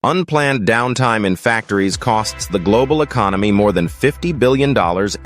Unplanned downtime in factories costs the global economy more than $50 billion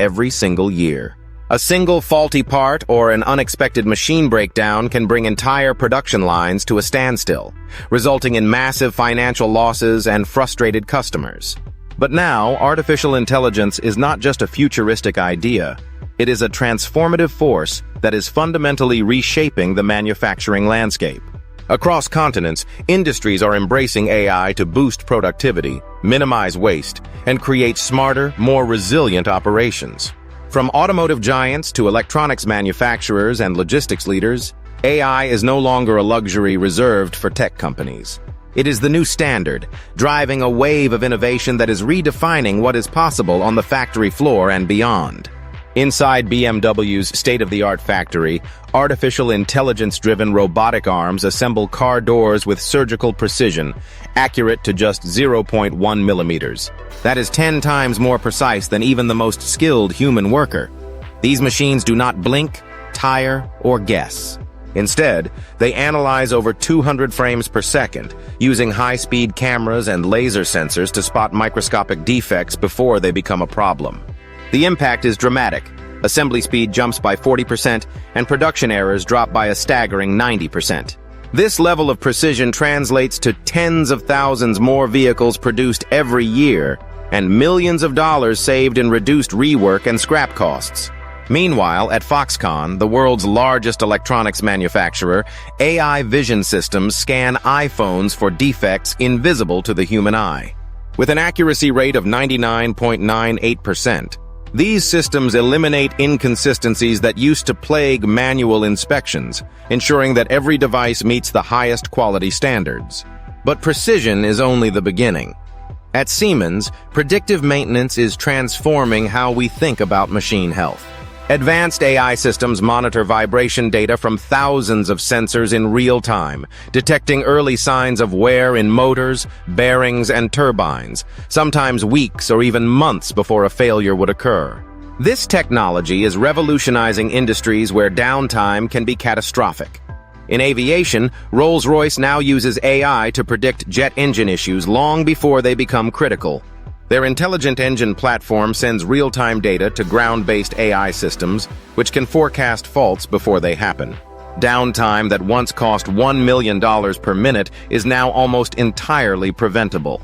every single year. A single faulty part or an unexpected machine breakdown can bring entire production lines to a standstill, resulting in massive financial losses and frustrated customers. But now, artificial intelligence is not just a futuristic idea. It is a transformative force that is fundamentally reshaping the manufacturing landscape. Across continents, industries are embracing AI to boost productivity, minimize waste, and create smarter, more resilient operations. From automotive giants to electronics manufacturers and logistics leaders, AI is no longer a luxury reserved for tech companies. It is the new standard, driving a wave of innovation that is redefining what is possible on the factory floor and beyond. Inside BMW's state-of-the-art factory, artificial intelligence-driven robotic arms assemble car doors with surgical precision, accurate to just 0.1 millimeters. That is 10 times more precise than even the most skilled human worker. These machines do not blink, tire, or guess. Instead, they analyze over 200 frames per second, using high-speed cameras and laser sensors to spot microscopic defects before they become a problem. The impact is dramatic. Assembly speed jumps by 40%, and production errors drop by a staggering 90%. This level of precision translates to tens of thousands more vehicles produced every year, and millions of dollars saved in reduced rework and scrap costs. Meanwhile, at Foxconn, the world's largest electronics manufacturer, AI vision systems scan iPhones for defects invisible to the human eye. With an accuracy rate of 99.98%, these systems eliminate inconsistencies that used to plague manual inspections, ensuring that every device meets the highest quality standards. But precision is only the beginning. At Siemens, predictive maintenance is transforming how we think about machine health. Advanced AI systems monitor vibration data from thousands of sensors in real time, detecting early signs of wear in motors, bearings, and turbines, sometimes weeks or even months before a failure would occur. This technology is revolutionizing industries where downtime can be catastrophic. In aviation, Rolls-Royce now uses AI to predict jet engine issues long before they become critical. Their intelligent engine platform sends real-time data to ground-based AI systems, which can forecast faults before they happen. Downtime that once cost $1 million per minute is now almost entirely preventable.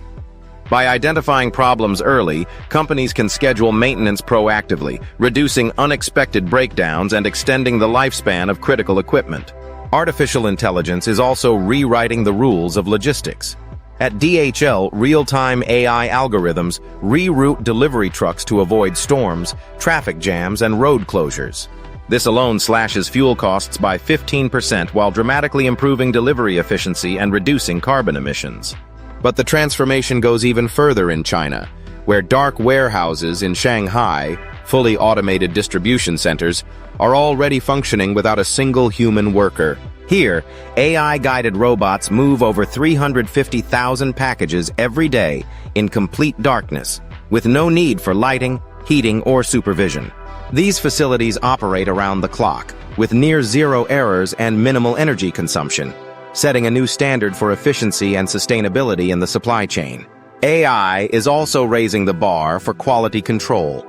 By identifying problems early, companies can schedule maintenance proactively, reducing unexpected breakdowns and extending the lifespan of critical equipment. Artificial intelligence is also rewriting the rules of logistics. At DHL, real-time AI algorithms reroute delivery trucks to avoid storms, traffic jams, and road closures. This alone slashes fuel costs by 15% while dramatically improving delivery efficiency and reducing carbon emissions. But the transformation goes even further in China, where dark warehouses in Shanghai, fully automated distribution centers, are already functioning without a single human worker. Here, AI-guided robots move over 350,000 packages every day in complete darkness, with no need for lighting, heating, or supervision. These facilities operate around the clock, with near-zero errors and minimal energy consumption, setting a new standard for efficiency and sustainability in the supply chain. AI is also raising the bar for quality control.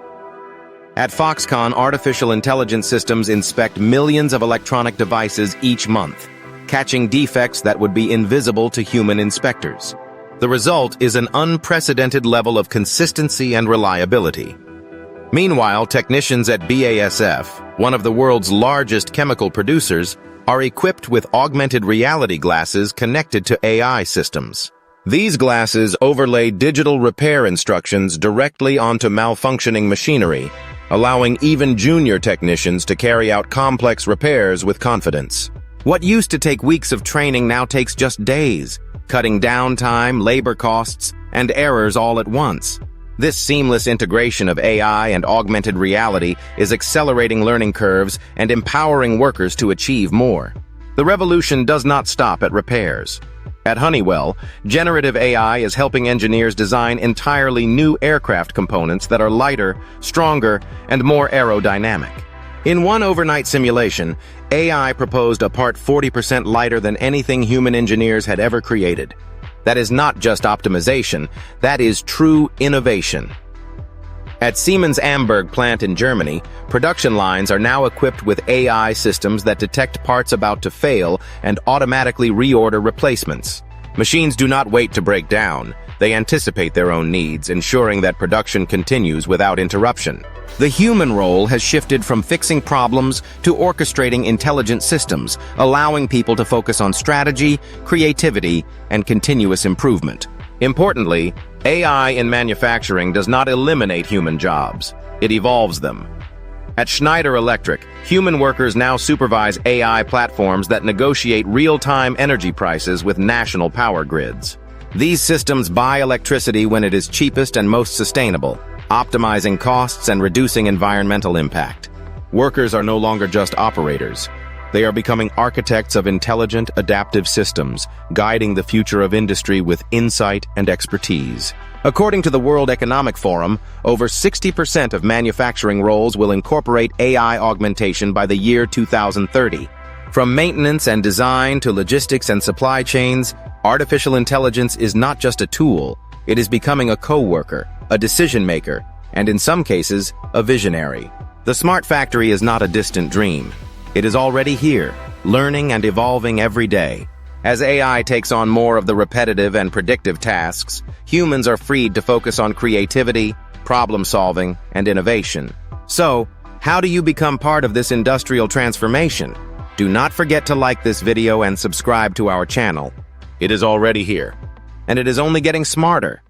At Foxconn, artificial intelligence systems inspect millions of electronic devices each month, catching defects that would be invisible to human inspectors. The result is an unprecedented level of consistency and reliability. Meanwhile, technicians at BASF, one of the world's largest chemical producers, are equipped with augmented reality glasses connected to AI systems. These glasses overlay digital repair instructions directly onto malfunctioning machinery, allowing even junior technicians to carry out complex repairs with confidence. What used to take weeks of training now takes just days, cutting downtime, labor costs, and errors all at once. This seamless integration of AI and augmented reality is accelerating learning curves and empowering workers to achieve more. The revolution does not stop at repairs. At Honeywell, generative AI is helping engineers design entirely new aircraft components that are lighter, stronger, and more aerodynamic. In one overnight simulation, AI proposed a part 40% lighter than anything human engineers had ever created. That is not just optimization, that is true innovation. At Siemens Amberg plant in Germany, production lines are now equipped with AI systems that detect parts about to fail and automatically reorder replacements. Machines do not wait to break down. They anticipate their own needs, ensuring that production continues without interruption. The human role has shifted from fixing problems to orchestrating intelligent systems, allowing people to focus on strategy, creativity, and continuous improvement. Importantly, AI in manufacturing does not eliminate human jobs. It evolves them. At Schneider Electric, human workers now supervise AI platforms that negotiate real-time energy prices with national power grids. These systems buy electricity when it is cheapest and most sustainable, optimizing costs and reducing environmental impact. Workers are no longer just operators. They are becoming architects of intelligent, adaptive systems, guiding the future of industry with insight and expertise. According to the World Economic Forum, over 60% of manufacturing roles will incorporate AI augmentation by the year 2030. From maintenance and design to logistics and supply chains, artificial intelligence is not just a tool, it is becoming a co-worker, a decision-maker, and in some cases, a visionary. The smart factory is not a distant dream. It is already here, learning and evolving every day. As AI takes on more of the repetitive and predictive tasks, humans are freed to focus on creativity, problem-solving, and innovation. So, how do you become part of this industrial transformation? Do not forget to like this video and subscribe to our channel. It is already here, and it is only getting smarter.